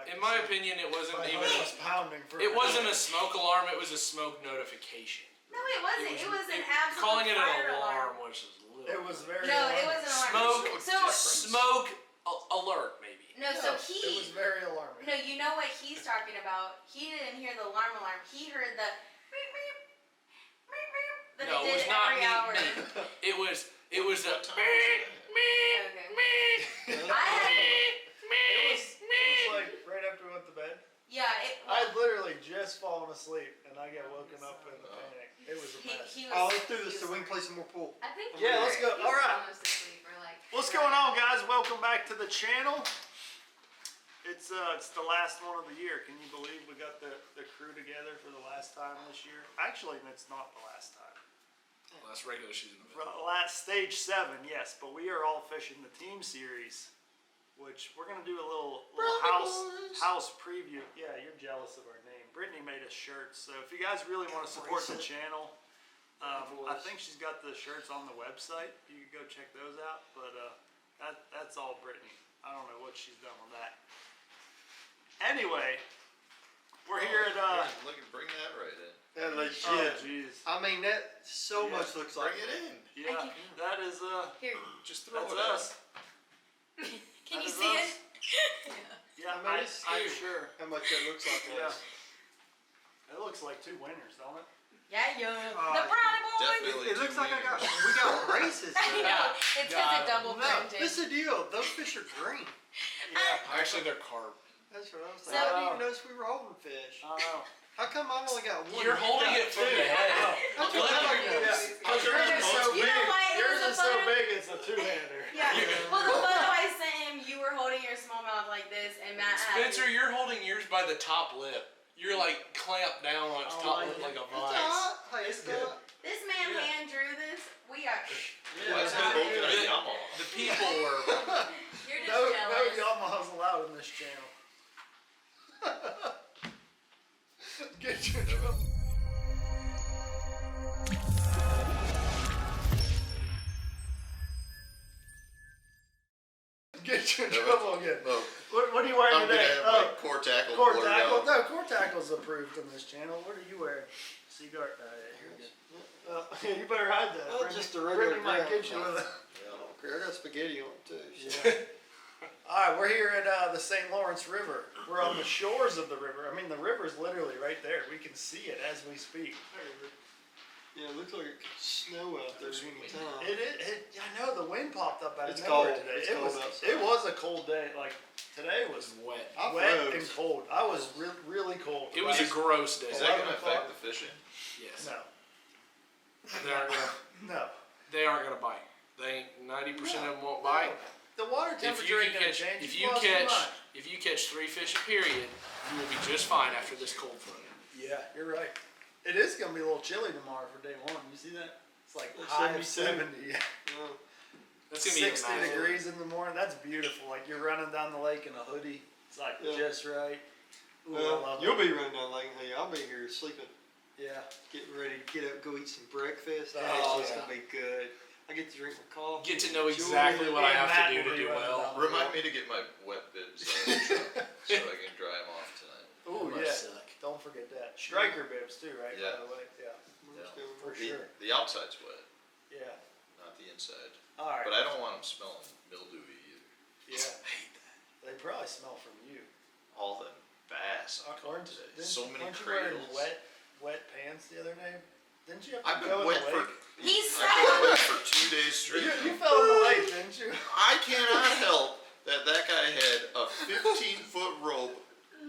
In my opinion, it wasn't even. It wasn't a smoke alarm. It was a smoke notification. No, it wasn't. It was an absolute calling it fire an alarm, alarm. which is a little. It was very. No, it wasn't an alarm. Smoke alert, maybe. No, so he. It was very alarming. No, you know what he's talking about. He didn't hear the alarm. He heard the. Beep, beep, beep, beep, that No, it it was did not every hour. It was a. Okay. It was like right after we went to bed. Yeah, I literally just fallen asleep and I got woken up in a panic. It was a mess. Let's do this so we can play some more pool. I think. Yeah, let's go. All right. Like, what's going on, guys? Welcome back to the channel. It's the last one of the year. Can you believe we got the crew together for the last time this year? Actually, it's not the last time. Last regular season. Last stage 7, yes, but we are all fishing the team series, which we're gonna do a little house preview. Yeah, you're jealous of our name. Brittany made us shirts, so if you guys really want to support the channel, I think she's got the shirts on the website. You can go check those out. But that's all Brittany. I don't know what she's done with that. Anyway, we're here at look at bring that right in. That legit. Oh, jeez. I mean, that so much looks like Bring it in. Yeah, that is Here. Just throw that's it us. Can you That is see us. it? Yeah, I mean, it's I'm scary sure. how much that looks like. Yeah. It looks like 2 winners, don't it? Yeah, the Brownie Boys. Definitely. It looks like we got races. I know. It's because it double No, printed. this is the deal. Those fish are green. Yeah. Actually, they're carp. That's what I was So- thinking. I didn't even notice we were holding fish. I know. How come I've only got one? You're holding it from the head. That's what I like to Yeah. know. Yours is so You big. know why it Yours was a is so photo? big. It's a 2-hander. Yeah. Well, the photo I sent him, you were holding your smallmouth like this, and Matt had. Spencer, you're holding yours by the top lip. You're like clamped down on its top lip like a vice. Hey, it's good. This man hand drew this. We are. Why is it broken on Yamaha? The people were. You're just No jealous. Yamahas allowed in this channel. Get your trouble. Get your trouble again. Oh, What are you wearing I'm gonna today? have my core tackle core blurred tackle. out. No, core tackle's approved on this channel. What are you wearing? Seaguard. Here we go. You better hide that. Oh, Brittany- just a regular Brittany might ground. get you with it. I don't care. I got spaghetti on it too. Yeah. All right, we're here at the St. Lawrence River. We're on the shores of the river. I mean, the river's literally right there. We can see it as we speak. Yeah, it looks like it could snow out there at any time. I know the wind popped up out of It's nowhere cold. today. It's It cold was. outside. It was a cold day. Like today was Wet. I wet froze. and cold. I was really cold. It was a gross day. Is that going to 11 o'clock? affect the fishing? Yes. No. They aren't gonna. No. They aren't gonna bite. They 90% of them won't bite. The water If temperature you ain't gonna catch, change. if You you lost your catch, mind. if you catch 3 fish a period, you will be just fine after this cold front. Yeah, you're right. It is gonna be a little chilly tomorrow for day 1. You see that? It's like It's high of 72. 70. Yeah. Yeah. That's gonna be 60 nice. degrees in the morning. That's beautiful. Like you're running down the lake in a hoodie. It's like Yeah. just right. Ooh, I Well, love you'll it. be running down Lake. Hey, I'll be here sleeping, Yeah. getting ready to get up, go eat some breakfast. Oh, It's yeah. gonna be good. I get to drink my coffee. Get to know enjoy exactly it. what I Yeah, have Matt to do will to be do running well. down. Remind me to get my wet bibs out of the truck so I can dry them off tonight. Ooh, They yeah. suck. Don't forget that. Striker bibs too, right? Yeah. By the way. Yeah. Yeah. For sure. The outside's wet, Yeah. not the inside. All right. But I don't want them smelling mildewy either. Yeah. They probably smell from you. All them bass I caught today. So many weren't you wearing cradles. wet pants the other day? Didn't you have to I've go been in wet the for. lake? He's I've been wet for 2 days straight. You fell in the lake, didn't you? I cannot help that guy had a 15-foot rope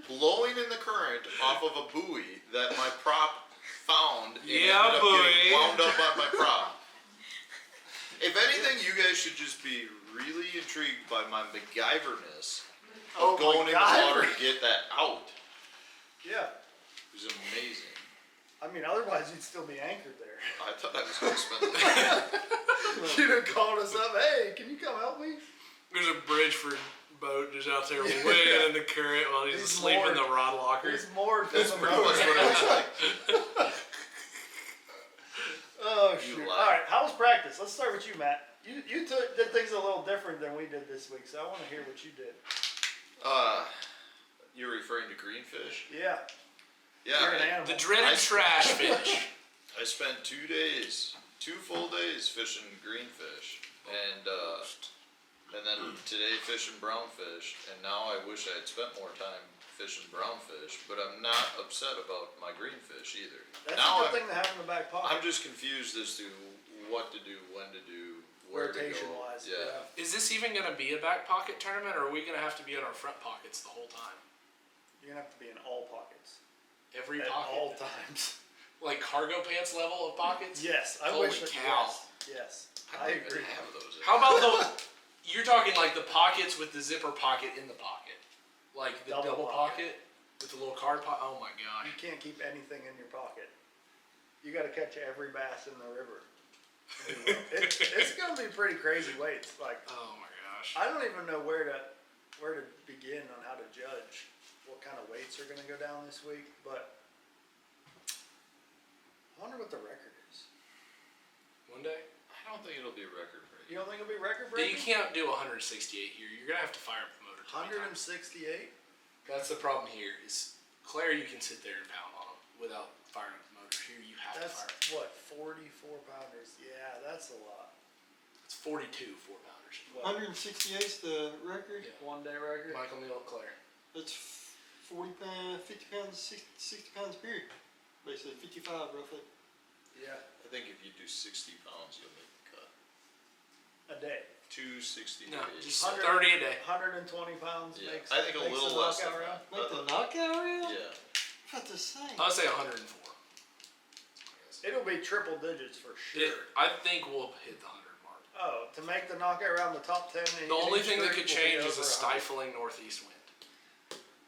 blowing in the current off of a buoy that my prop found and Yeah, ended up buoy. getting wound up on my prop. If anything, you guys should just be really intrigued by my MacGyverness Oh, of going in the water MacGyver. to get that out. Yeah. It was amazing. I mean, otherwise you'd still be anchored there. I thought I was going to spend the night. You'd have called us up. Hey, can you come help me? There's a Bridgeford boat just out there way in the current while he's asleep in the rod locker. He's moored to That's the pretty boat. much what it was like. Oh You shoot! lie. All right, how was practice? Let's start with you, Matt. You did things a little different than we did this week, so I want to hear what you did. You were greenfish? Yeah. Yeah. You're an animal. The dreaded trash fish. I spent 2 full days fishing greenfish, and then today fishing brownfish, and now I wish I had spent more time fishing brownfish, but I'm not upset about my greenfish either. That's now a good thing to have in the back pocket. I'm just confused as to what to do, when to do, where to go. Rotation-wise, Yeah. Is this even going to be a back pocket tournament, or are we going to have to be in our front pockets the whole time? You're gonna have to be in all pockets. Every At pocket? all times. Like cargo pants level of pockets? Yes, I Holy wish it cow. Yes. I don't agree. even have those. How about you're talking like the pockets with the zipper pocket in the pocket? Like the double pocket with the little card pocket? Oh my gosh. You can't keep anything in your pocket. You gotta catch every bass in the river. It's gonna be pretty crazy weights. Like, Oh my gosh. I don't even know where to begin on how to judge what kind of weights are gonna go down this week, but I wonder what the record is. One day? I don't think it'll be record breaking. You don't think it'll be record You breaking? can't do 168 here. You're going to have to fire up the motor 20 times. 168? That's the problem here is Claire, you can sit there and pound on them without firing up the motor. Here you have That's to fire. what, 44 pounders? Yeah, that's a lot. It's 42 4-pounders. What, 168's the record. Yeah. 1 day record? Michael Neal, Claire. That's 40 pounds, 50 pounds, 60 pounds a period. Basically 55 roughly. Yeah, I think if you do 60 pounds, you'll make the cut. a day. 260 No, days. just 100 30 a day. 120 pounds Yeah, makes I think a makes little the less than knockout round. that. Make the knockout round? Yeah. About the same. I would say 104. It'll be triple digits for sure. I think we'll hit the 100 mark. Oh, to make the knockout round the top 10. The only thing that could change is a stifling northeast wind.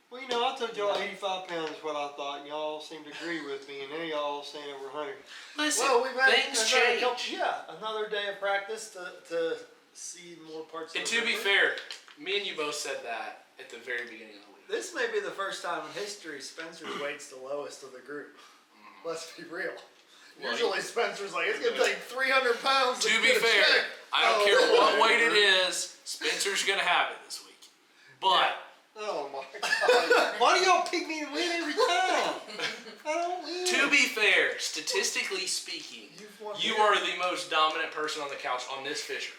Well, you know, I told y'all 85 pounds is what I thought, and y'all seemed to agree with me, and now y'all saying over 100. Listen, Well, we've had things another change. another day of practice to see more parts And of to the be river. fair, me and you both said that at the very beginning of the week. This may be the first time in history Spencer's weight's the lowest of the group. Let's be real. Well, Usually Spencer's like, it's gonna take 300 pounds To get be a fair, check. I don't Oh, care what whatever. weight it is, Spencer's gonna have it this week. But Oh my God. Why do y'all pick me to win every time? I don't win. to be fair, statistically speaking, You've won you here. are the most dominant person on the couch on this fishery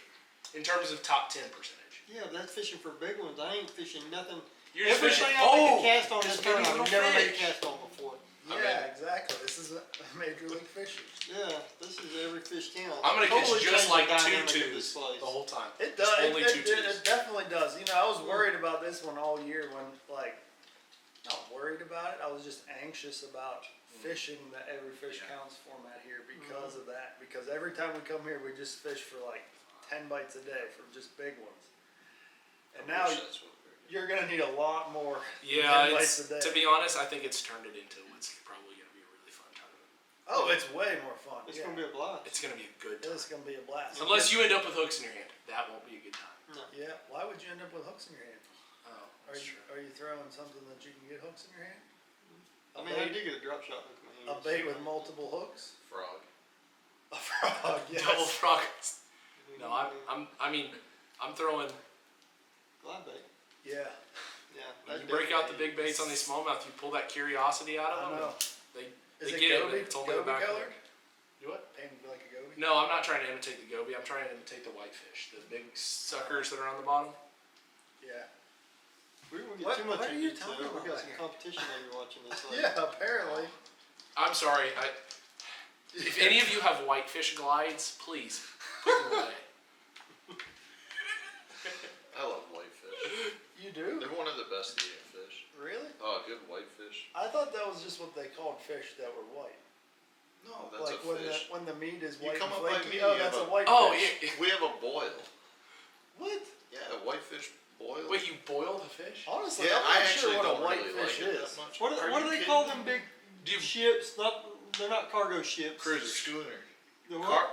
in terms of top 10 percentage. Yeah, but that's fishing for big ones. I ain't fishing nothing. You're just Everything fishing. I make Oh, a cast on this just getting tournament, I've little never made a fish. cast on before. Yeah, I mean- exactly. This is a major league fishing. Yeah, this is every fish counts. I'm gonna catch Totally just changed like the 2 dynamic of twos this place. the whole time. It Just does. only 2 twos. It definitely does. You know, I was worried about this one all year when, like, not worried about it. I was just anxious about fishing the every fish Yeah. counts format here because of that. Because every time we come here, we just fish for like 10 bites a day from just big ones. And I now wish that's what we were doing. you're gonna need a lot more. Yeah, 10 bites it's, a day. to be honest, I think it's turned it into what's probably going to be a really fun tournament. Oh, it's way more fun. It's yeah. gonna be a blast. It's going to be a good time. It's gonna be a blast. Unless you end up with hooks in your hand. That won't be a good time. Yeah. Why would you end up with hooks in your hand? Oh, Are that's you true. are you throwing something that you can get hooks in your hand? I mean, I did get a drop shot hook in my A hand. bait with multiple hooks. Frog. A frog. Yes. Double frog. No, I'm throwing. Glide bait. Yeah. Yeah. When you that break out the definitely- big baits on these smallmouth, you pull that curiosity out I of them. know. They Is it get it, goby? but it's only the Goby back. colored? You what? Painted like a goby? No, I'm not trying to imitate the goby. I'm trying to imitate the whitefish, the big suckers that are on the bottom. Yeah. We won't get What- too much what are in you detail. talking We about got some here? competition that you're watching this. Yeah, apparently. I'm sorry. If any of you have whitefish glides, please put them away. I love whitefish. You do? They're one of the best eating fish. Really? Oh, good whitefish. I thought that was just what they called fish that were white. No, that's like a when fish. when the meat is You white come and up by flaky. me, Oh, you that's have a a- white Oh, fish. yeah. We have a boil. What? Yeah, a whitefish boil. Wait, you boil the fish? Honestly, Yeah, I'm I not actually sure what a don't white really fish like it is. that much. What Are do you they kidding call me? them big Do you, ships? They're not cargo ships. Cruiser schooner. The what? car,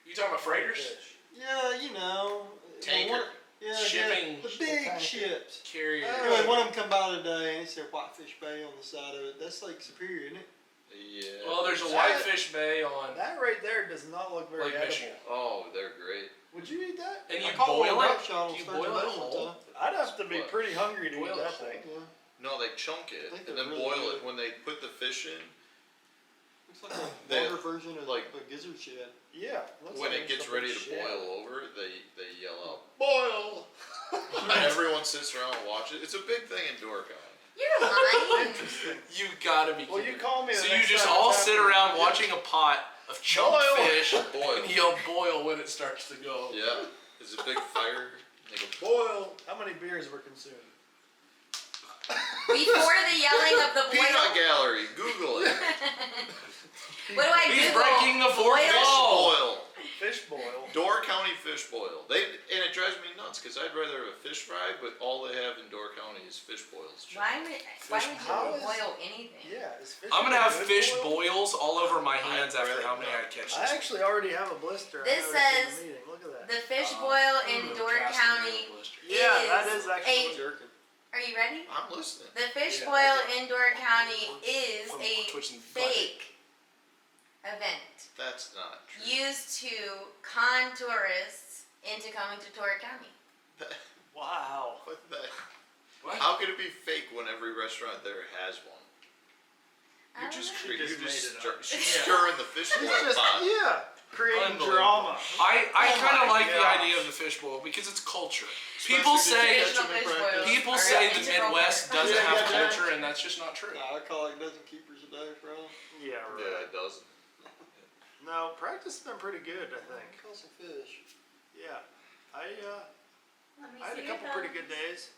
you talking about freighters? Fish. Yeah, you know. Tanker. Yeah, Shipping. the big Tanker. ships. Carrier. Anyway, one of them come by today and it said Whitefish Bay on the side of it. That's Lake Superior, isn't it? Yeah. Well, there's a That- whitefish bay on That right there does not look very Lake edible. Michigan. Oh, they're great. Would you eat that? And I you caught one boil drop it? shot on Do you Sturgeon boil it Bay one whole? time. I'd have to be What? pretty hungry to Boil eat it that whole. thing. Yeah. No, they chunk it I think and they're then really boil it. good. When they put the fish in, Looks like a They- water version of like- a gizzard shad. Yeah. looks when like it gets something ready to shit. boil over, they yell out, boil! And everyone sits around and watches. It's a big thing in Door County. You're lying. Interesting. You gotta be Well, kidding you me. call me the So you next just time all it's sit happening. around Yeah. watching a pot of chunked Boil. fish Boil. and yell boil when it starts to go. Yeah, it's a big fire. They go, Boil. How many beers were consumed? Before the yelling of the Peanut boil, Gallery, Google it. what do I He's Google? breaking the fourth Boil? Fish wall. boil. Fish boil. Door County fish boil. And it drives me nuts because I'd rather have a fish fry, but all they have in Door County is fish boils. Why would How you is- boil anything? Yeah. Is fish I'm gonna have good fish boil? boils all over my hands I'd after how rather many I not. catch I this week. actually already have a blister. I This noticed in says the meeting. Look at that. The fish boil in Ooh, Door casting County. real blister. Yeah, is that is actually a- Jerking. Are you ready? I'm listening. The fish Yeah, boil okay. in Door County is From a twitching butt. fake event That's not true. used to con tourists into coming to Door County. Wow. What the? What? How could it be fake when every restaurant there has one? I You're don't just, know. you're just just, made it up. she's Yeah. stirring the fish boil It's just pot. creating Unbelievable. drama. I Oh kind of my like the gosh. idea of the fish boil because it's culture. Spencer, People did you say catch them in Traditional fish practice? boils. people Are say an the integral Midwest part. doesn't Yeah, have yeah, yeah. culture, and that's just not true. Nah, I call it dozen keepers a day, bro. Yeah, right. Yeah, it doesn't. No, practice has been pretty good, I think. Call some fish. Yeah. I Let me had see a your couple pretty thumbs. good days.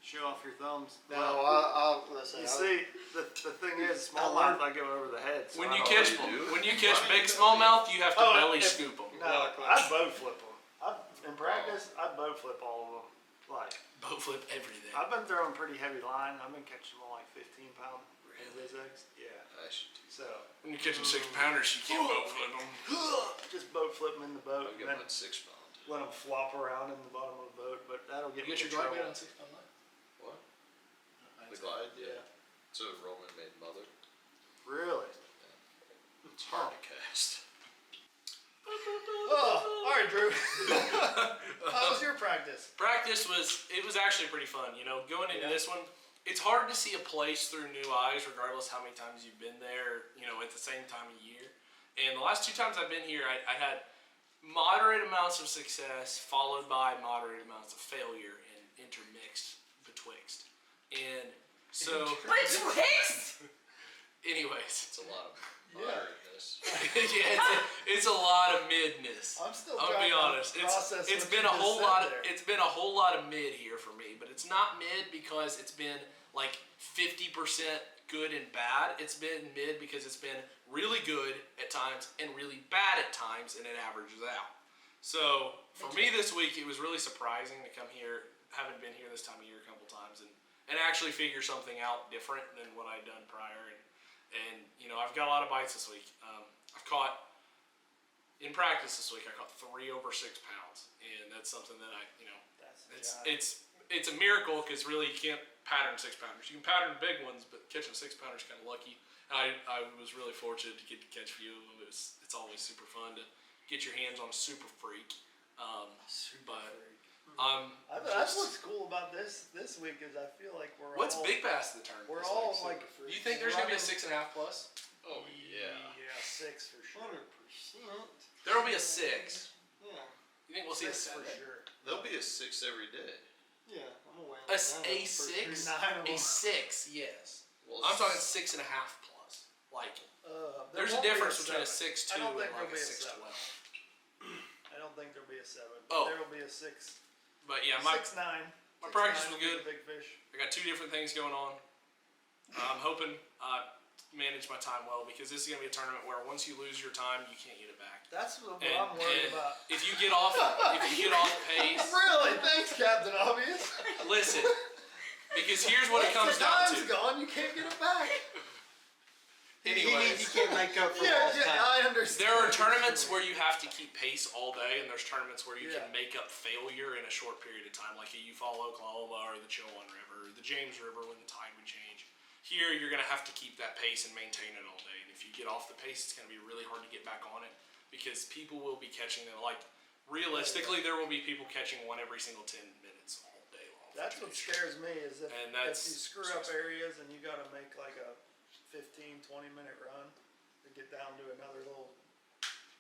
Show off your thumbs. No, I'll listen. You see, the thing is, smallmouth I go over the head. So When I you don't catch really do. when you catch Why big do you smallmouth, you have to Oh, belly if- scoop them. No, I'd bow flip them. In practice, I'd bow flip all of them. Like, Boat flip everything. I've been throwing pretty heavy line. I've been catching them like 15-pound Really? Invis-X. Yeah. I should do So, When you're catching 6-pounders, you can't boat flip them. just boat flip them in the boat I'll and get then one 6 pound. let them flop around in the bottom of the boat. But that'll get You me get in your glide trouble. bait on 6-pound line? What? The glide? Yeah. It's a Roman made mother. Really? It's hard to cast. Oh, all right, Drew. How was your practice? Practice was actually pretty fun. You know, going into this one, it's hard to see a place through new eyes, regardless how many times you've been there. You know, at the same time of year. And the last 2 times I've been here, I had moderate amounts of success, followed by moderate amounts of failure, and intermixed betwixt. And so, Betwixt? anyways, It's a lot of Yeah. moderateness. yeah, it's a lot of midness. I'm still I'll trying be to honest. process It's what been you a just whole said lot. there. It's been a whole lot of mid here for me, but it's not mid because it's been like 50% good and bad. It's been mid because it's been really good at times and really bad at times, and it averages out. So for me this week, it was really surprising to come here. Haven't been here this time of year a couple times, and actually figure something out different than what I'd done prior. And you know, I've got a lot of bites this week. I've caught. In practice this week, I caught 3 over 6 pounds, and that's something that I, you know, it's a miracle because really you can't pattern 6-pounders. You can pattern big ones, but catching a 6-pounder is kind of lucky. I was really fortunate to get to catch a few of them. It's always super fun to get your hands on a super freak. That's what's cool about this week is I feel like we're What's all big bass of the tournament? we're this all week? like Do you think there's gonna be a running- 6.5 plus? Oh yeah. 6 for sure. 100%. There will be a 6. Yeah. You think we'll see a 6 7? for sure. There'll be a 6 every day. Yeah, I'm aware. A 6? 9 of A them. 6, yes. Well, I'm talking 6.5 plus. Like, There there's a won't be difference between a 7. 6.2 I don't and think like there'll a be a 6.12. 7. I don't think there'll be a 7. Oh. There will be a 6. But yeah, my 6-9. my practice 6-9 was will be good. the Big fish. I got 2 different things going on. I'm hoping I manage my time well because this is gonna be a tournament where once you lose your time, you can't get it back. That's what And, I'm worried and about. if you get off pace, Really? Thanks, Captain Obvious. listen. Because here's what it Once comes the down time's to. gone, you can't get it back. Anyways. He can't make up for Yeah, lost yeah, time. I understand. There are tournaments where you have to keep pace all day, and there's tournaments where you Yeah. can make up failure in a short period of time, like a Eufaula, Oklahoma, or the Chowan River, or the James River when the tide would change. Here, you're going to have to keep that pace and maintain it all day, and if you get off the pace, it's going to be really hard to get back on it, because people will be catching them. Like, realistically, there will be people catching one every single 10 minutes all day long. That's what scares me is if And you that's screw up areas and you got to make like a 15, 20-minute run to get down to another little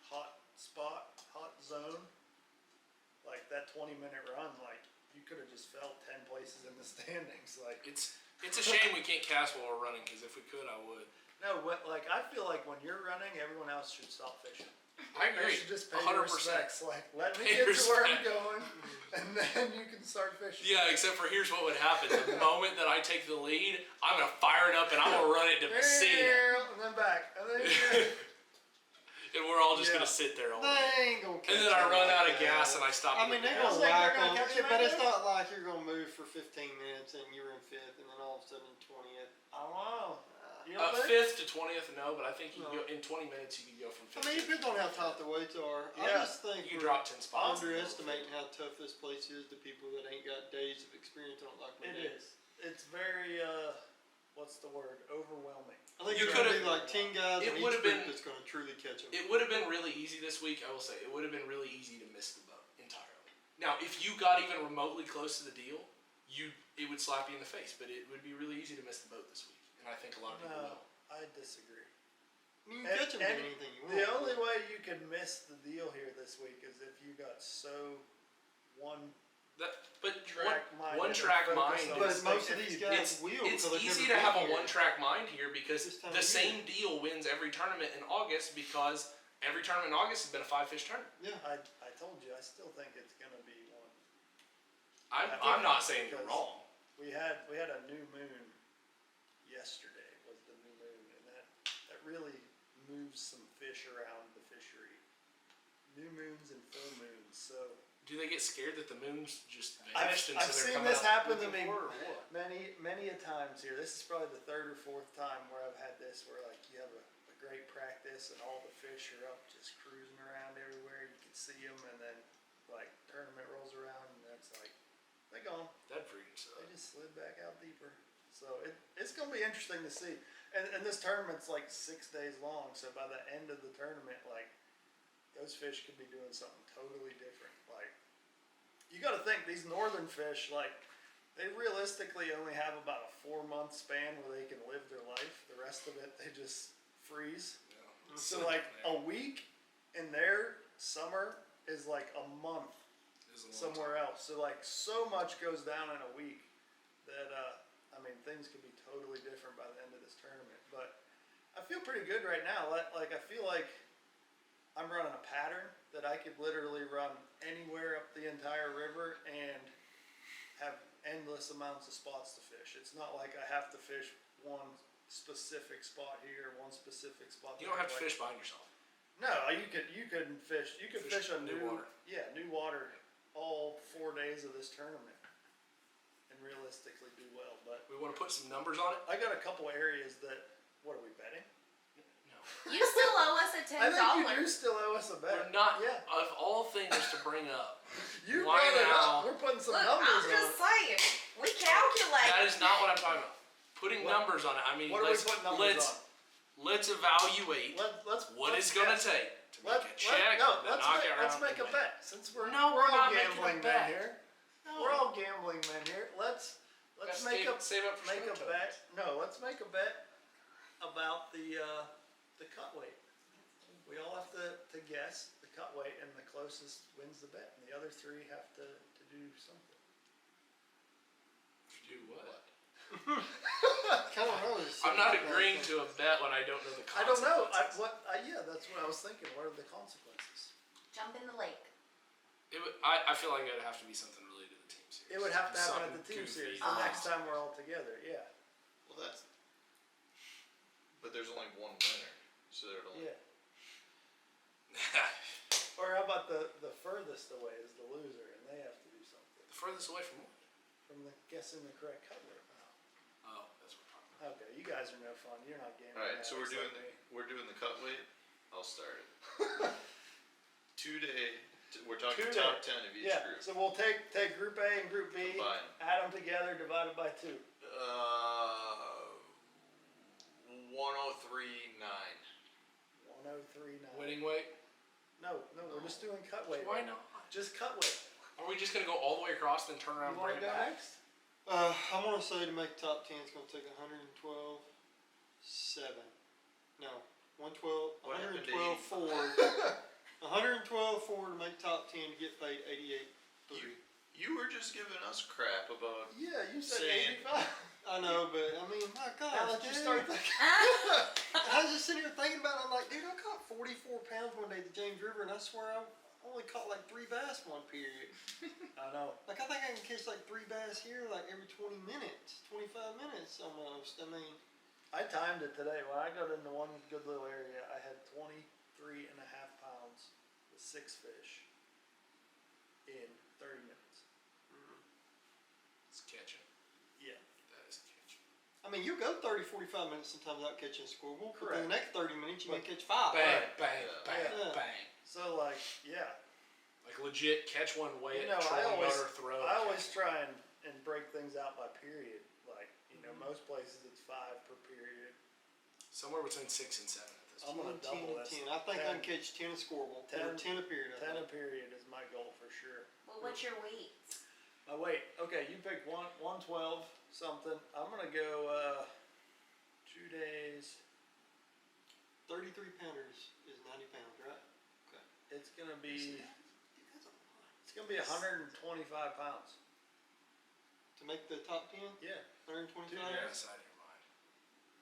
hot spot, hot zone. Like that 20-minute run, like you could have just fell 10 places in the standings. Like It's a shame we can't cast while we're running, because if we could, I would. no, but like I feel like when you're running, everyone else should stop fishing. I They agree. should just pay 100%. your respects. Like let me Pay get to where I'm respect. going, and then you can start fishing. Yeah, except for here's what would happen. The moment that I take the lead, I'm going to fire it up and I'm going to run it to Messina. And then back, and then And we're all just Yeah. going to sit there all They day. ain't gonna catch And then I them run like out of that. gas and I stop. I mean, they're I gonna was like, whack they're gonna them, catch 'em but right it's there? not like you're gonna move for 15 minutes and you're in 5th, and then all of a sudden 20th. I don't know. You don't think? 5th to 20th, no, but I think you can No. go in 20 minutes. You can go from 5th. I mean, it depends on how tight the weights are. I Yeah. just think You can we're drop 10 spots. underestimating how tough this place is to people that ain't got days of experience on it like we It do. is. It's very what's the word? Overwhelming. I think You there's gonna could've- be like 10 guys it in each would've group been- that's gonna truly catch them. It would have been really easy this week, I will say. It would have been really easy to miss the boat entirely. Now, if you got even remotely close to the deal, it would slap you in the face. But it would be really easy to miss the boat this week, and I think a lot of people No, will. I disagree. I mean, you can catch them And doing anything you want. The only way you could miss the deal here this week is if you got so one But track mind. one track mind. But is- most of these guys will. It's because they've easy never to have a been here. one-track mind here because This time the of year. same deal wins every tournament in August, because every tournament in August has been a 5-fish tournament. Yeah. I told you, I still think it's gonna be one. I'm not saying you're Because- wrong. We had a new moon yesterday, was the new moon, and that really moves some fish around the fishery. New moons and full moons, so Do they get scared that the moon's just I've vanished and so they're seen coming this out happen to looking me for it, or what? many a times here. This is probably the 3rd or 4th time where I've had this, where like you have a great practice and all the fish are up just cruising around everywhere. You can see them, and then like tournament rolls around and that's like they gone. That freaking They sucks. just slid back out deeper. So it's going to be interesting to see. And this tournament's like 6 days long. So by the end of the tournament, like those fish could be doing something totally different. Like you got to think these northern fish, like they realistically only have about a 4-month span where they can live their life. The rest of it, they just freeze. Yeah. So like a week in their summer is like a month It's a long somewhere time. else. So like so much goes down in a week that I mean things could be totally different by the end of this tournament. But I feel pretty good right now. Like I feel like I'm running a pattern that I could literally run anywhere up the entire river and have endless amounts of spots to fish. It's not like I have to fish one specific spot here, one specific spot You don't there. have to Like, fish behind yourself. no, you could fish. You could fish a new new water. Yeah, new water all 4 days of this tournament, and realistically do well. But We want to put some numbers on it? I got a couple areas that. What are we betting? No. You still owe us a I think you do $10. still owe us a bet. We're not, Yeah, of all things to bring up, you Why brought it now? up. We're putting some Look, numbers I'm on just it. saying. We calculate. that is not what I'm talking about. Putting What- numbers on it. I mean, What are we putting numbers let's evaluate on? Let's what let's it's going to guess. take to make a check, no, then knock it around. let's make a and bet. Since we're No, we're we're all not making a gambling bet. men here. No. We're all gambling men here. Let's Let's make a save up for make a snow bet. No, let's make a bet about the cut weight. We all have to guess the cut weight, and the closest wins the bet, and the other 3 have to do something. Do what? Kind of knows. I'm not agreeing to a bet when I don't know the I don't know. consequences. Yeah, that's what I was thinking. What are the consequences? Jump in the lake. I feel like it would have to be something related to the team series. It would have to happen at Something the team goofy. series the next time we're all together. Yeah, Well, but there's only one winner, so there'd only. yeah. Or how about the furthest away is the loser, and they have to do something The furthest away from what? from guessing the correct cut weight. Oh, that's what we're talking Okay, you guys are no fun. You're not gambling. All right, so we're doing the cut weight. I'll start it. 2 day. We're talking 2 top day. 10 of each Yeah. group. So we'll take Group A and Group B, Combine. add them together, divided by 2. 1039. 1039. Winning weight? No, we're just doing cut weight. Why right not? now. Just cut weight. Are we just gonna go all the way across, then turn around You and bring want to it go back? next? I want to say to make top 10 it's going to take 112.7. No, 112, What happened to 112 forward. 112 forward to make top 10 to get paid 88.3. You were just giving us crap about. Yeah, you said Saying- 85. I know, but I mean, my Now gosh, that you dude. start thinking. I was just sitting here thinking about it. I'm like, dude, I caught 44 pounds one day at the James River, and I swear I only caught like 3 bass one period. I know. Like, I think I can catch like 3 bass here like every 20 minutes, 25 minutes almost. I mean, I timed it today. When I got into one good little area, I had 23 and a half pounds with 6 fish in 30 minutes. It's catching. Yeah. That is catching. I mean, you go 30, 45 minutes sometimes without catching a squirrel, but then the Correct. next 30 minutes you may catch 5. Bang, bang, Yeah. bang, Yeah. bang. So like, yeah. Like legit, catch one, weigh You it, know, trolling motor, throw. I catch always it. try and break things out by period. Like, you know, most places it's 5 per period. Somewhere between 6 and 7 at this I'm point. gonna 10, double 10, this. 10. I think I can 10. catch 10 a squirrel, 10. or 10 a period. I 10 a think. period is my goal for sure. Well, what's your weight? My weight. Okay, you picked 112 something. I'm gonna go 2 days. 33 pounders is 90 pounds, right? It's gonna be That's a lot. it's gonna be 125 pounds. To make the top 10, Yeah. 125. Yes, out of your mind.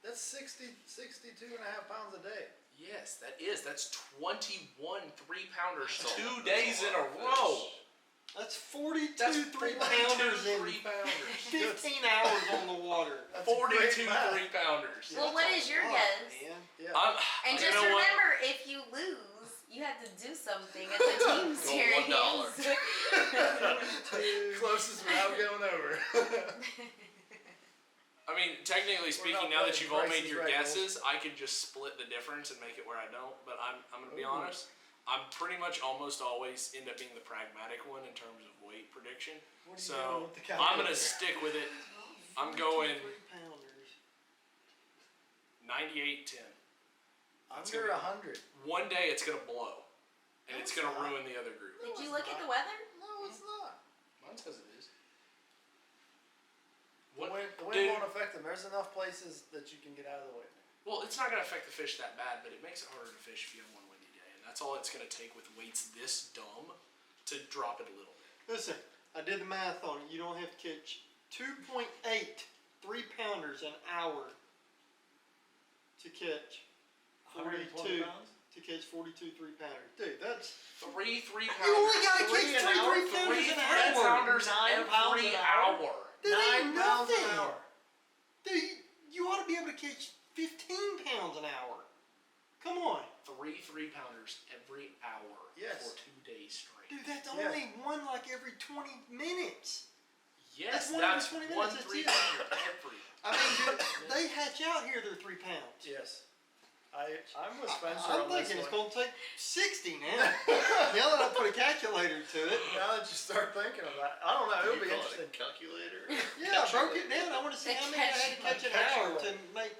That's 62 and a half pounds a day. Yes, that is. That's 21 3-pounders That's a- 2 that's days a in a lot of row. fish. That's 42 That's 3-pounders 42 in 3-pounders. 15 hours on the water. That's great 42 math. 3-pounders. Well, what is your Fuck, guess? man. Yeah. And you just know what? remember, if you lose, you have to do something at the team Go series. $1. Closest without going over. I mean, technically speaking, not now that playing you've all Price made is your Right, guesses, I could just split the difference and make it where I don't. But I'm going to be Ooh. honest. I'm pretty much almost always end up being the pragmatic one in terms of weight prediction. What are you doing So with the I'm going calculator? to stick with it. I'm going 3-pounders. 98-10. Under 100. One day it's going to blow. And No, it's it's going to not. ruin the other group. Did you it's look at not. the weather? No, it's not. Mine says it is. The What? wind Dude. won't affect them. There's enough places that you can get out of the way. Well, it's not going to affect the fish that bad, but it makes it harder to fish if you have one windy day. And that's all it's going to take with weights this dumb to drop it a little bit. Listen, I did the math on it. You don't have to catch 2.8 3-pounders an hour to catch 120 42 pounds? to catch 42 3-pounders. Dude, that's 3 3-pounders. you only gotta Three catch an hour, 3 3-pounders an 3 hour. 3-pounders 9 pounds every an hour? hour. That ain't 9 pounds an nothing. hour. Dude, you ought to be able to catch 15 pounds an hour. Come on. 3 3-pounders every hour Yes. for 2 days straight. Dude, that's Yeah. only one like every 20 minutes. Yes, that's one every that's 20 one minutes, that's 3-pounder every. I mean, dude, they hatch out here, they're 3 pounds. Yes. I'm with Spencer I'm on this thinking it's one. going to take 60 now. Now that I put a calculator to it. Now that you start thinking about it, I don't know. It'll be You call it interesting. a calculator? Yeah, I broke it down. I want to see The how many I had to catch an catch- hour to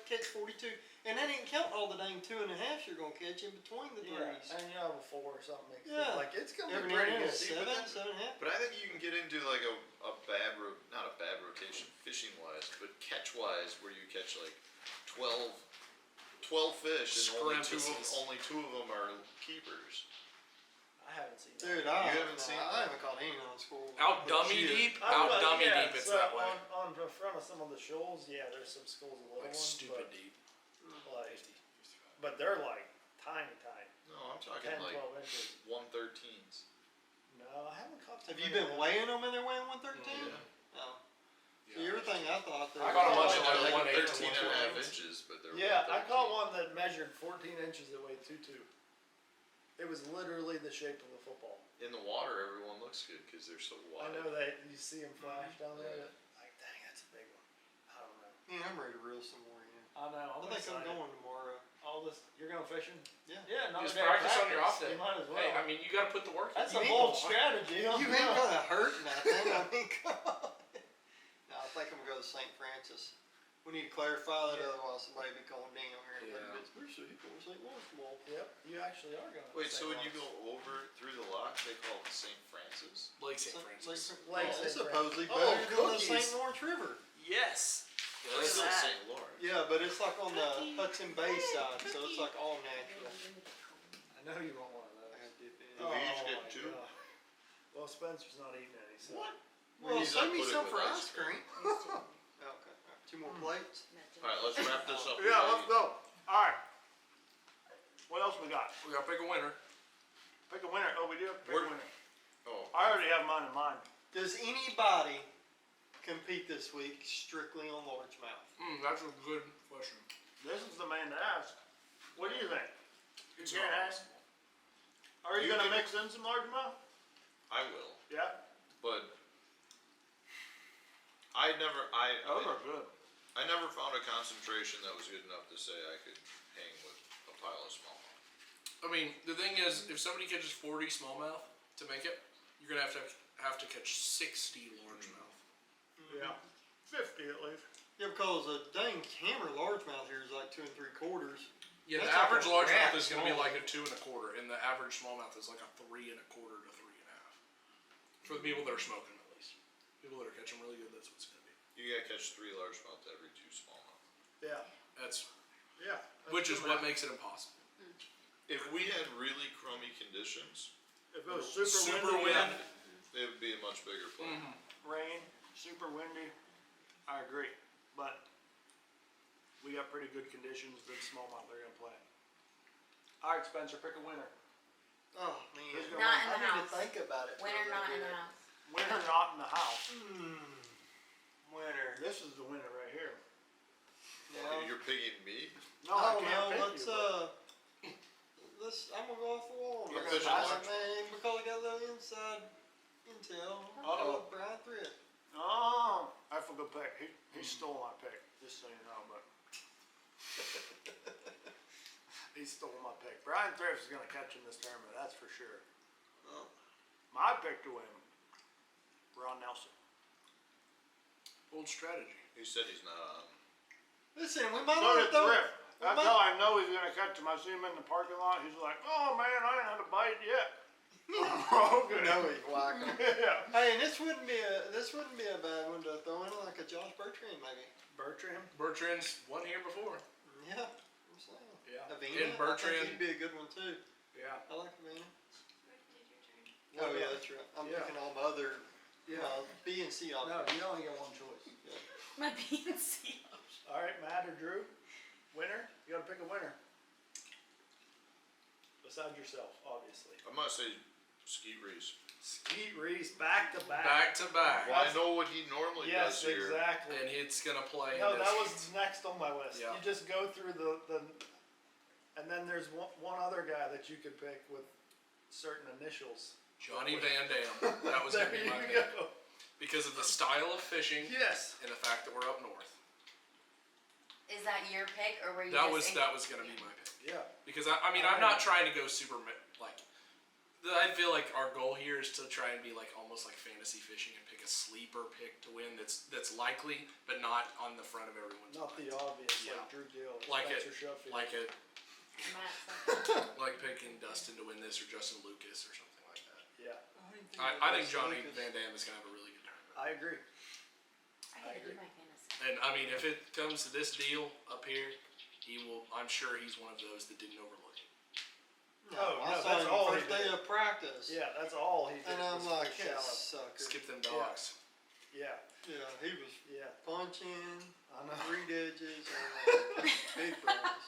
catch 42. And that ain't count all the dang 2.5s you're going to catch in between the Yeah, threes. and you have a 4 or something mixed in. Yeah. Like, it's going to Every be now pretty and then, good. See, but 7, then- 7.5. But I think you can get into like a bad not a bad rotation fishing wise, but catch wise, where you catch like 12 fish and Scrimpuses. only two of them are keepers. I haven't seen that. Dude, You haven't seen I haven't caught any on school. Out dummy deep, I out was- dummy yeah, deep, it's so that way. On the front of some of the shoals, yeah, there's some schools of little Like ones, stupid but, deep. like, 50, 55. but they're like tiny. No, I'm talking 10, like 12 inches. 113s. No, I haven't caught too Have you many been of them. weighing them and they're weighing 113? Yeah. No. Yeah. See, everything I thought. I caught a bunch of They're like like 1/8 to 13 and a half 1/12. inches, but they're Yeah, I 113. caught one that measured 14 inches that weighed 2.2. It was literally the shape of a football. In the water, everyone looks good because they're so I wide. know that you see them flash down there. Yeah. That, like, dang, that's a big one. I don't know. Man, I'm ready to reel some more in. I know. I think I'm going tomorrow. All this, you're going fishing? Yeah. Yeah, another Just day of practice on your off day. You might as well. Hey, I mean, you got to put the work in. That's You a ain't bold gonna- strategy. You ain't gonna hurt nothing. I mean, come on. No, I think I'm gonna go to St. Francis. We need to clarify that, otherwise somebody be calling down here and Yeah. like, we're St. Louis Mall. Yep, you actually are going. Wait, so when you go over through the lock, they call it St. Francis? Lake St. Francis. Lake It's St. supposedly Francis. better than the cookies. St. Lawrence River. Yes. Well, it's still St. Lawrence. Yeah, but it's like on the Hudson Bay side, so it's like all natural. I know you want one of those. I dip in. Do we each get my 2? God. Well, Spencer's not eating any, so. What? Well, need to save me put it some with for ice ice cream. Okay, all right, 2 more plates. Alright, let's wrap this up. Yeah, let's go. Alright. What else we got? We gotta pick a winner. Pick a winner. Oh, we do have to pick We're- a winner. Oh, I already have mine in mind. Does anybody compete this week strictly on largemouth? That's a good question. This is the man to ask. What do you think? It's You not can't ask. possible. Are you You gonna can- mix in some largemouth? I will, Yeah. but I Those are good. I never found a concentration that was good enough to say I could hang with a pile of smallmouth. I mean, the thing is, if somebody catches 40 smallmouth to make it, you're gonna have to catch 60 largemouth. Yeah. 50 at least. Yeah, because a dang hammer largemouth here is like 2 3/4. Yeah, That's the like average a largemouth rat is gonna be small. like a 2 1/4, and the average smallmouth is like a 3 1/4 to 3 1/2. For the people that are smoking, at least. People that are catching really good, that's what it's gonna be. You gotta catch 3 largemouth to every 2 smallmouth. Yeah. That's Yeah. which is what makes it impossible. If we had really crummy conditions, If it was Super windy, wind. it would be a much bigger play. rain, super windy, I agree. But we got pretty good conditions, then smallmouth they're gonna play. All right, Spencer, pick a winner. Oh, Who's man. gonna Not in win? the I need house. to think about it. Winner not in the house. Winner not in the house. Winner. This is the winner right here. Yeah. You're picking me? No, I I don't can't know. pick Let's you, but- I'm gonna go off the wall. You're Because fishing large. man, because I got a little inside intel. Uh-oh. Brian Thrift. Oh, that's a good pick. He stole my pick, just so you know, but. He stole my pick. Brian Thrift is gonna catch in this tournament, that's for sure. Oh. My pick to win, Ron Nelson. Old strategy. He said he's not on. Listen, we might So want did to throw. Thrift. That's how I know he's gonna catch him. I see him in the parking lot. He's like, "Oh man, I ain't had a bite yet." Oh, good. No, he's whacking. Yeah. Hey, and this wouldn't be a bad one to throw in like a Josh Bertrand maybe. Bertram. Bertrand's won here before. Yeah, I'm saying. Yeah. Avena, And I Bertrand. think he'd be a good one too. Yeah. I like Avena. What Oh yeah, about- that's right. I'm Yeah. picking all my other B and C options. No, you only get one choice. My PNC. All right, Matt or Drew, winner. You gotta pick a winner. Besides yourself, obviously. I'm gonna say Skeet Reese. Skeet Reese back to back. Back to back. Well, I know what he normally Yes, does here. exactly. And it's gonna play. No, in that this. was next on my list. Yeah. You just go through the and then there's one other guy that you could pick with certain initials. Johnny Van Dam. That was There gonna be you my pick. go. Because of the style of fishing Yes. and the fact that we're up north. Is that your pick, or were you That just was gonna be my pick. Yeah. Because I mean I'm not trying to go super like. I feel like our goal here is to try and be like almost like fantasy fishing and pick a sleeper pick to win that's likely but not on the front of everyone's Not mind. the obvious, Yeah. like Drew Gill, Like Spencer it, Shuffield. like it, Matt like picking Dustin to win this or Justin Lucas or something like that. Yeah, I think Johnny Van Dam is gonna have a really good tournament. I agree. I had to do my fantasy. And I mean, if it comes to this deal up here, he will. I'm sure he's one of those that didn't overlook it. Oh, I no, saw that's him all the he first day did. of practice. Yeah, that's all he did. And I'm was like, fish that shallot. sucker. Skip them dogs. Yeah, Yeah, he was yeah. punching, I know. reed edges, and big brothers.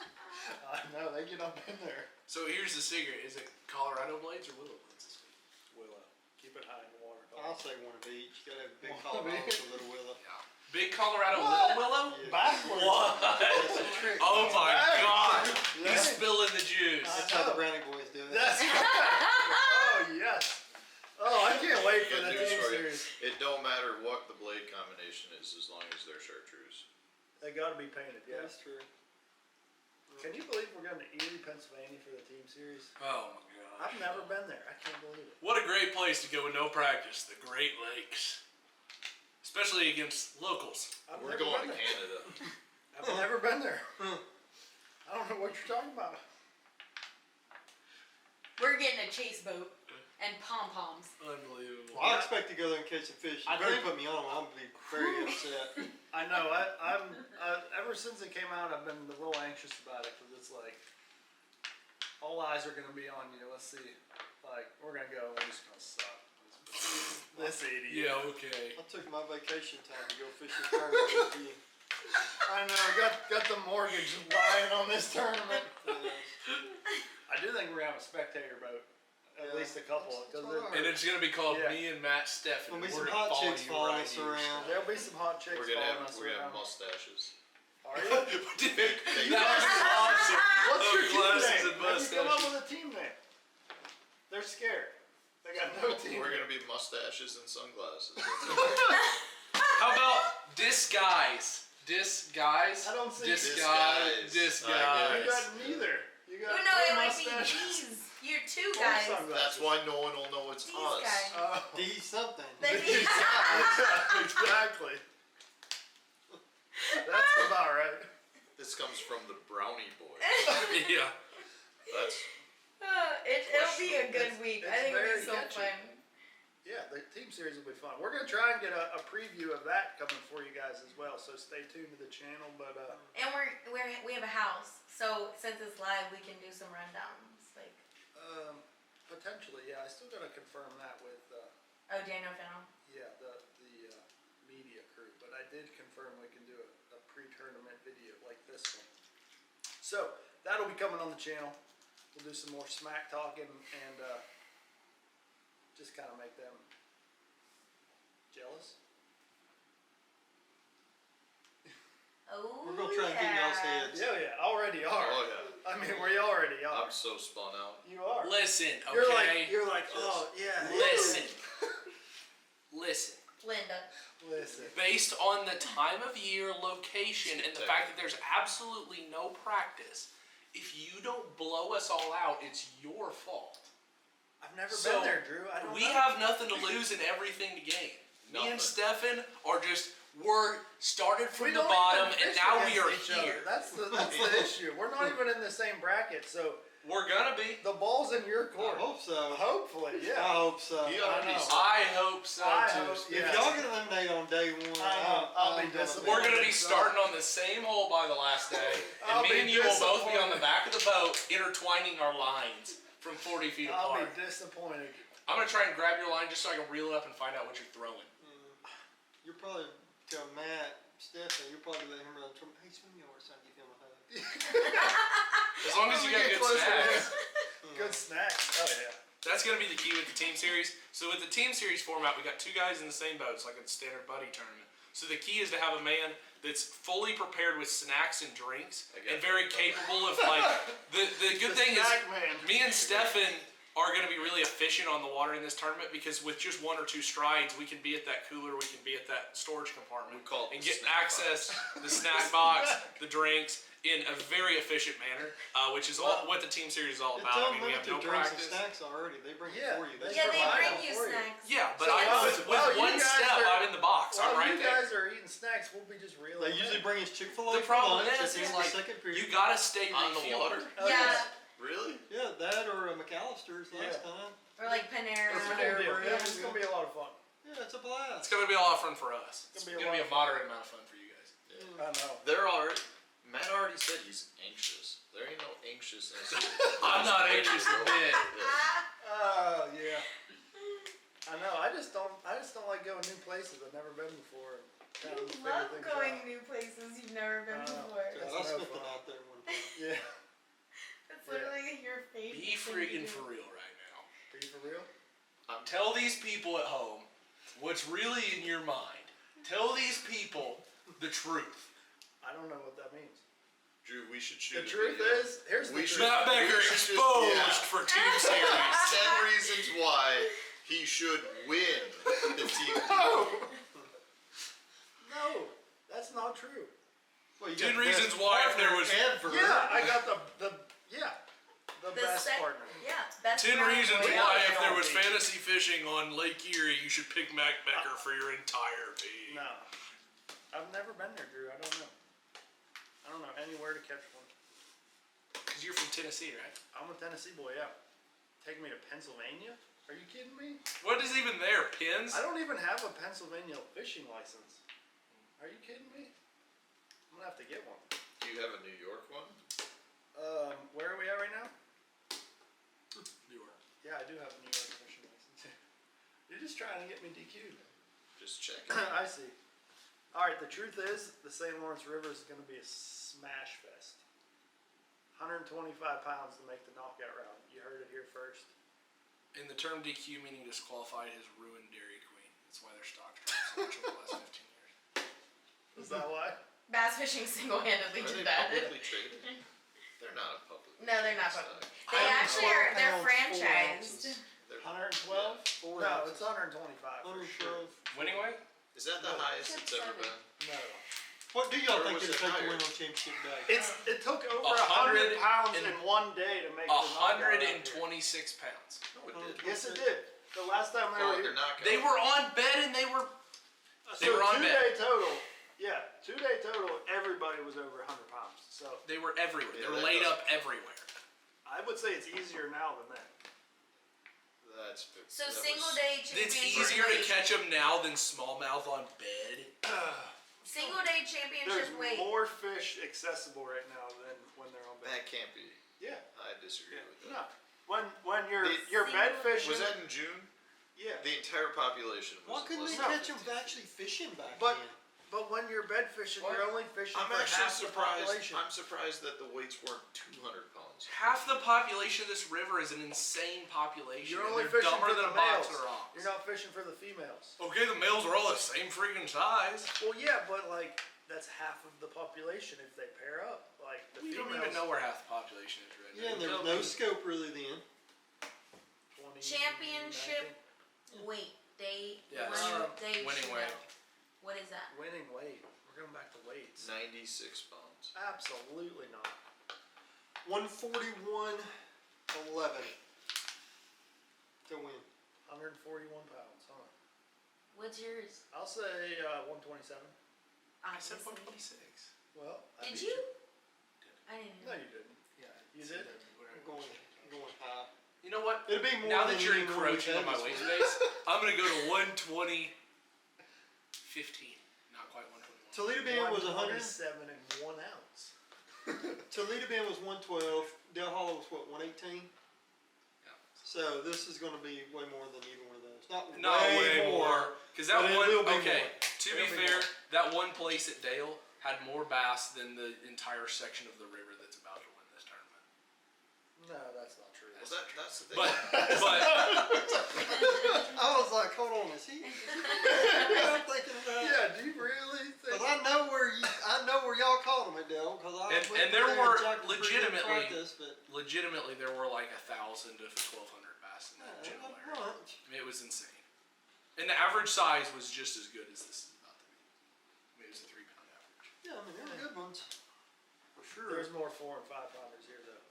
I know. They get up in there. So here's the secret: is it Colorado blades or willow blades this week? Willow, keep it high in the water. I'll say one of each. Gotta have a big One of Colorado each. with a little willow. Yeah. Big Colorado What? little willow. Yeah. Backwards. That's a trick. Oh my Hey. God! Yeah. He's spilling the juice. That's how the Brownie boys do it. That's oh yes. Oh, I can't wait for Good the news team for you. series. It don't matter what the blade combination is as long as they're chartreuse. They got to be painted. Yeah, Yes. that's true. Can you believe we're going to Erie, Pennsylvania for the team series? Oh my God! I've never been there. I can't believe it. What a great place to go with no practice. The Great Lakes, especially against locals. I've We're never going to been there. Canada. there. I don't know what you're talking about. We're getting a chase boat and pom-poms. Unbelievable. Well, I expect to go there and catch some fish. You I better think- put me on. I'm gonna be very upset. I know. I'm ever since it came out, I've been a little anxious about it because it's like all eyes are gonna be on you. Let's see, like we're gonna go. We're just gonna suck. This idiot. Yeah, okay. I took my vacation time to go fish this tournament with you. I know. Got the mortgage lying on this tournament. I do think we're gonna have a spectator boat. At Yeah. least a couple. That's Cause what I And it's gonna be called Yeah. Me and Matt Stefan. Gonna be We're some gonna hot follow chicks you following right us here, around. there'll be some hot chicks We're gonna following have us we're gonna around. have mustaches. Are you? That was awesome. What's Oh, your team glasses name? and Have you come up mustaches. with a team name? They're scared. They got no team. We're name. gonna be mustaches and sunglasses. How about disguise? Disguise? I don't see disguise. disguise. You Disguise. got neither. You got Oh no, it no might be mustaches. these. You're two Or guys. sunglasses. That's why no one will know it's These us. guys. Oh. D something. Exactly. That's about right. This comes from the Brownie Boy. Yeah. That's It'll be a good week. it's I think it'll very be so catchy. fun. Yeah, the team series will be fun. We're gonna try and get a preview of that coming for you guys as well. So stay tuned to the channel. But And we have a house, so since it's live, we can do some rundowns. Like, potentially, yeah. I still gotta confirm that with oh, Daniel Fennel. yeah the media crew. But I did confirm we can do a pre-tournament video like this one. So that'll be coming on the channel. We'll do some more smack talking and just kind of make them jealous. Oh, We're gonna try and get y'all's heads. Yeah, already are. oh yeah. I mean, we already are. I'm so spun out. You are. Listen, You're okay? like, oh yeah. Listen. Listen. Linda. Listen. Based on the time of year, location, and the fact that there's absolutely no practice, if you don't blow us all out, it's your fault. I've never So, been there, Drew. I don't We know. have nothing to lose and everything to gain. Me and Nothing. Stefan are just, we're started from We the don't bottom even and fish now we are against each other. here. That's the issue. We're not even in the same bracket, so We're gonna be. the ball's in your I court. hope so. Hopefully, I yeah. hope so. He I already know. said I hope so I too. hope- Stefan. If yeah. y'all get eliminated on day one, I'll be I'm gonna disappointed. We're gonna be starting on the same hole by the last day, I'll and me be and you will both be on the disappointed. back of the boat, intertwining our lines from 40 feet I'll apart. be disappointed. I'm gonna try and grab your line just so I can reel it up and find out what you're throwing. You're probably tell Matt, Stefan, you're probably let him run. Hey, swing yours, so I give him a hug. As long as you got good closer to snacks. Good snacks. Oh yeah. That's gonna be the key with the team series. So with the team series format, we got two guys in the same boat. It's like a standard buddy tournament. So the key is to have a man that's fully prepared with snacks and drinks I got and very capable of like the good thing is Snack man. me and Stefan are going to be really efficient on the water in this tournament because with just one or two strides, we can be at that cooler, we can be at that storage compartment, We call it and the get snack access the snack box, the drinks in a very efficient manner, which is all, what the team series is all It's about. I mean, we have unlimited no drinks and practice. snacks already. They bring Yeah, it for you. they Yeah, they provide bring them you for you. snacks. Yeah, but So with well, you one guys step, are- I'm in the box. I'm While right you there. guys are eating snacks, we'll be just reeling. They them usually in. bring us Chick-fil-A The for problem lunch is, at the end of like, the second period. you gotta stay on the refueled. water. Oh, Yeah, Really? Yeah, that or a McAllister's last Yeah. time. or like Panera. It's a Panera good deal. bread. Yeah, it's gonna be a lot of fun. Yeah, it's a blast. It's gonna be a lot of fun for us. It's It's gonna be a gonna be lot a of fun. moderate amount of fun for you guys. I know. They're already. Matt already said he's anxious. There ain't no anxiousness. I'm not anxious a bit. Oh yeah. I know. I just don't like going new places I've never been before. And kind of You figure love things going out. new places you've never been before. Yeah. I no spent the fun. night there one time. Yeah. That's literally your favorite. Be friggin' for real right now. Are you for real? Tell these people at home what's really in your mind. Tell these people the truth. I don't know what that means. Drew, we should shoot. The a truth video. is, here's the We should- truth. Matt Becker we should just- exposed yeah. for team series. 10 reasons why he should win the team. No, that's not true. Well, you 10 got the reasons best why if there partner was- ever. Yeah, I got the The best partner. Yeah, best 10 partner. reasons Yeah. why if there Yeah. was fantasy fishing on Lake Erie, you should pick Matt Becker for your entire team. No, I've never been there, Drew. I don't know. I don't know anywhere anywhere to catch one. Because you're from Tennessee, right? I'm a Tennessee boy, yeah. Take me to Pennsylvania? Are you kidding me? What is even there? Pins? I don't even have a Pennsylvania fishing license. Are you kidding me? I'm gonna have to get one. Do you have a New York one? Where are we at right now? New York. Yeah, I do have a New York fishing license. You're just trying to get me DQ'd. Just checking. I see. Alright, the truth is, the St. Lawrence River is gonna be a smash fest. 125 pounds to make the knockout round. You heard it here first. In the term DQ, meaning disqualified, has ruined Dairy Queen. That's why their stock's dropped so much over the last 15 years. Is that why? Bass fishing single-handedly Are did they that. publicly traded? They're not a public. No, they're not stock. public. They actually are. They're 12 pounds, 4 franchised. ounces. They're- 112? 4 No, ounces. it's 125 for sure. 112. Winning weight? Is that the highest it's ever been? No. What do y'all Or think was it'll it take to higher? win on championship day? It took over 100 100 pounds and- in one day to make the knockout round here. 126 pounds. No, it didn't. Yes, it did. The last time they Oh, were they're here. knockout. They were on bed and they were. They So were on 2 bed. day total. Yeah, 2 day total. Everybody was over 100 pounds. So They were everywhere. Yeah, they were that laid does- up everywhere. I would say it's easier now than then. So that was- single day It's championship easier to weight. catch them now than smallmouth on bed. Single day There's championship weight. more fish accessible right now than when they're on bed. That can't be. Yeah. I disagree with that. No. When you're The- bed fishing. Was that in June? Yeah. The entire population was. Why couldn't they less than catch them 15. actually fishing back But- then? But when you're bed fishing, What? you're only fishing I'm for actually half the surprised. population. I'm surprised that the weights weren't 200 pounds. Half the population of this river is an insane population. You're and only they're fishing dumber for than the a box males. of rocks. You're not fishing for the females. Okay, the males are all the same freaking size. Well, yeah, but like that's half of the population if they pair up. Like the We females. don't even know where half the population is right Yeah, now. and there was no scope really then. 20, Championship weight. Day. Yes. Day Winning shoot. weight. What is that? winning weight. We're going back to weights. 96 pounds. Absolutely not. 141.11 to win. 141 pounds, huh? What's yours? I'll say 127. I said Obviously. 126. Well, I Did beat you? I didn't No, know. you didn't. You did? I'm going high. You know what? It'd be more Now than that you're you normally encroaching on my bet weight this space, I'm gonna go to 120.15. Not quite 121. Toledo Bend was 100. 127 and 1 ounce. Toledo Bend was 112. Del Hollow was what, 118? Yeah. So this is going to be way more than either one of those. Not way more. Because that but it one, will be okay, more. to It'll be be fair, more. that one place at Dale had more bass than the entire section of the river that's about to win this tournament. No, that's not true. Well, that's the thing. But I was like, hold on, is he? I'm thinking about. Yeah, do you really think? Because I know where y'all caught them at Dell. Because I And- went and there there were checked the legitimately- practice, but legitimately, there were like 1,000 to 1,200 bass in that general not area. much. I mean, it was insane. And the average size was just as good as this is about to be. I mean, it was a 3-pound average. Yeah, I mean, they were good ones. For sure. There's more 4 and 5 pounders here though.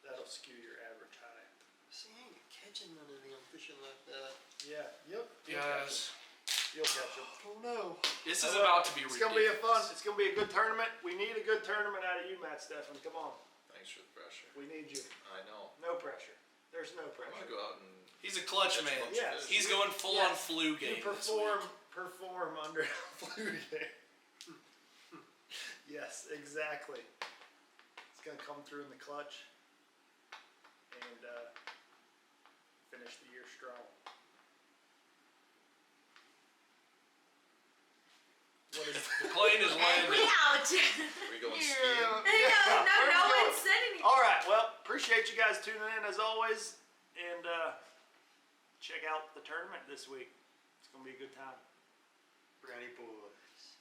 That'll skew your average high. See, I ain't catching none of them fishing like that. Yeah. Yep. Yes. You'll catch them. Oh no. This is about to be It's ridiculous. gonna be a fun. It's gonna be a good tournament. We need a good tournament out of you, Matt Stefan. Come on. Thanks for the pressure. We need you. I know. No pressure. There's no I'm pressure. gonna go out and He's a clutch catch a man. bunch Yes. of fish. He's going full on Yes. flu You game perform under flu game. Yes, exactly. It's gonna come through in the clutch and finish the year strong. What is The plane is And landing. we out. Are we going skiing? no Where we one going? said anything. All right. Well, appreciate you guys tuning in as always, and check out the tournament this week. It's gonna be a good time. Brownie boys.